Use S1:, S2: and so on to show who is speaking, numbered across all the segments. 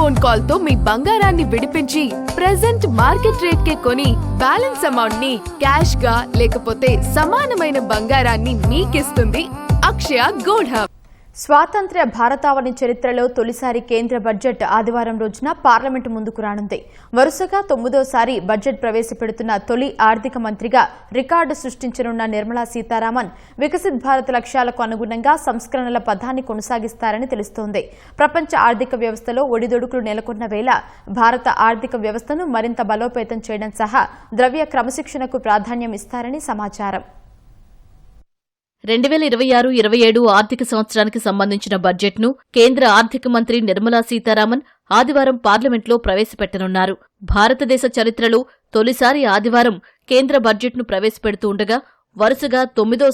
S1: Phone call తో మీ బంగారాన్ని విడిపించి ప్రెజెంట్ మార్కెట్ రేట్ కే కొని బ్యాలెన్స్ అమౌంట్ ని క్యాష్ గా లేకపోతే సమానమైన బంగారాన్ని మీకిస్తుంది అక్షయ గోల్డ్ హబ్.
S2: స్వాతంత్ర్య భారతావని చరిత్రలో తొలిసారి కేంద్ర బడ్జెట్ ఆదివారం రోజున పార్లమెంటు ముందుకు రానుంది. వరుసగా 9వ బడ్జెట్ ప్రవేశపెడుతున్న తొలి ఆర్థిక మంత్రిగా రికార్డు సృష్టించనున్న నిర్మలా సీతారామన్ వికసిత్ భారత్ లక్ష్యాలకు అనుగుణంగా సంస్కరణల పథాన్ని కొనసాగిస్తారని తెలుస్తోంది. ప్రపంచ ఆర్థిక వ్యవస్థలో ఒడిదొడుకులు నెలకొన్న వేళ భారత ఆర్థిక వ్యవస్థను మరింత బలోపేతం చేయడం సహా ద్రవ్య క్రమశిక్షణకు ప్రాధాన్యం ఇస్తారని సమాచారం.
S3: 2026-27 ఆర్థిక సంవత్సరానికి సంబంధించిన బడ్జెట్ను కేంద్ర ఆర్థిక మంత్రి నిర్మలా సీతారామన్ ఆదివారం పార్లమెంట్లో ప్రవేశపెట్టనున్నారు. భారతదేశ చరిత్రలో తొలిసారి ఆదివారం కేంద్ర బడ్జెట్ను ప్రవేశపెడుతూ ఉండగా వరుసగా 9వ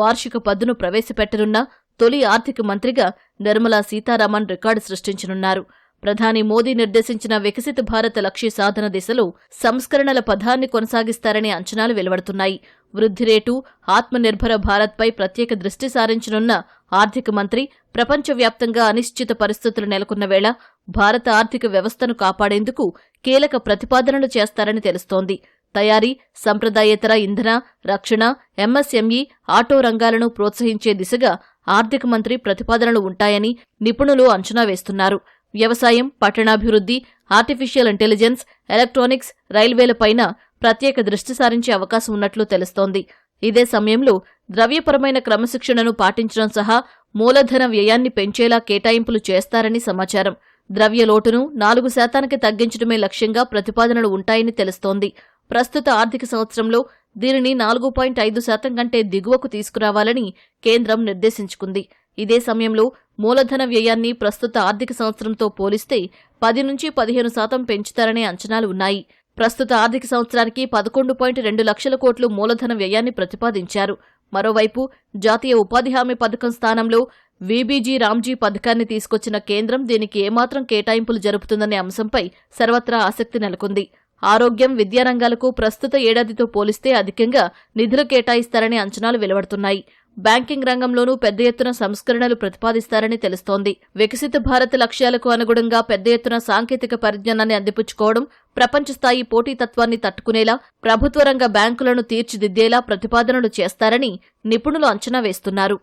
S3: వార్షిక పద్దును ప్రవేశపెట్టనున్న తొలి ఆర్థిక మంత్రిగా నిర్మలా సీతారామన్ రికార్డు సృష్టించనున్నారు. ప్రధాని మోదీ నిర్దేశించిన వికసిత భారత లక్ష్య సాధన దిశలో సంస్కరణల పథాన్ని కొనసాగిస్తారనే అంచనాలు వెలువడుతున్నాయి. వృద్ధి రేటు, ఆత్మనిర్భర భారత్పై ప్రత్యేక దృష్టి సారించనున్న ఆర్థిక మంత్రి ప్రపంచవ్యాప్తంగా అనిశ్చిత పరిస్థితులు నెలకొన్న వేళ భారత ఆర్థిక వ్యవస్థను కాపాడేందుకు కీలక ప్రతిపాదనలు చేస్తారని తెలుస్తోంది. తయారీ, సంప్రదాయేతర ఇంధన, రక్షణ, ఎంఎస్ఎంఈ, ఆటో రంగాలను ప్రోత్సహించే దిశగా ఆర్థిక మంత్రి ప్రతిపాదనలు ఉంటాయని నిపుణులు అంచనా వేస్తున్నారు. వ్యవసాయం, పట్టణాభివృద్ధి, ఆర్టిఫిషియల్ ఇంటెలిజెన్స్, ఎలక్ట్రానిక్స్, రైల్వేలపైన ప్రత్యేక దృష్టి సారించే అవకాశం ఉన్నట్లు తెలుస్తోంది. ఇదే సమయంలో ద్రవ్యపరమైన క్రమశిక్షణను పాటించడం సహా మూలధన వ్యయాన్ని పెంచేలా కేటాయింపులు చేస్తారని సమాచారం. ద్రవ్య లోటును 4% తగ్గించడమే లక్ష్యంగా ప్రతిపాదనలు ఉంటాయని తెలుస్తోంది. ప్రస్తుత ఆర్థిక సంవత్సరంలో దీనిని 4.5% కంటే దిగువకు తీసుకురావాలని కేంద్రం నిర్దేశించుకుంది. ఇదే సమయంలో మూలధన వ్యయాన్ని ప్రస్తుత ఆర్థిక సంవత్సరంతో పోలిస్తే 10-15% పెంచుతారనే అంచనాలు ఉన్నాయి. ప్రస్తుత ఆర్థిక సంవత్సరానికి 11.2 లక్షల కోట్లు మూలధన వ్యయాన్ని ప్రతిపాదించారు. మరోవైపు జాతీయ ఉపాధి హామీ పథకం స్థానంలో వీబీజీ రామ్జీ పథకాన్ని తీసుకొచ్చిన కేంద్రం దీనికి ఏమాత్రం కేటాయింపులు జరుపుతుందనే అంశంపై సర్వత్రా ఆసక్తి నెలకొంది. ఆరోగ్యం, విద్యారంగాలకు ప్రస్తుత ఏడాదితో పోలిస్తే అధికంగా నిధులు కేటాయిస్తారనే అంచనాలు వెలువడుతున్నాయి. బ్యాంకింగ్ రంగంలోనూ పెద్ద ఎత్తున సంస్కరణలు ప్రతిపాదిస్తారని తెలుస్తోంది. వికసిత భారత్ లక్ష్యాలకు అనుగుణంగా పెద్ద ఎత్తున సాంకేతిక పరిజ్ఞానాన్ని అందిపుచ్చుకోవడం, ప్రపంచ స్థాయి పోటీతత్వాన్ని తట్టుకునేలా ప్రభుత్వ రంగ బ్యాంకులను తీర్చిదిద్దేలా ప్రతిపాదనలు చేస్తారని నిపుణులు అంచనా వేస్తున్నారు.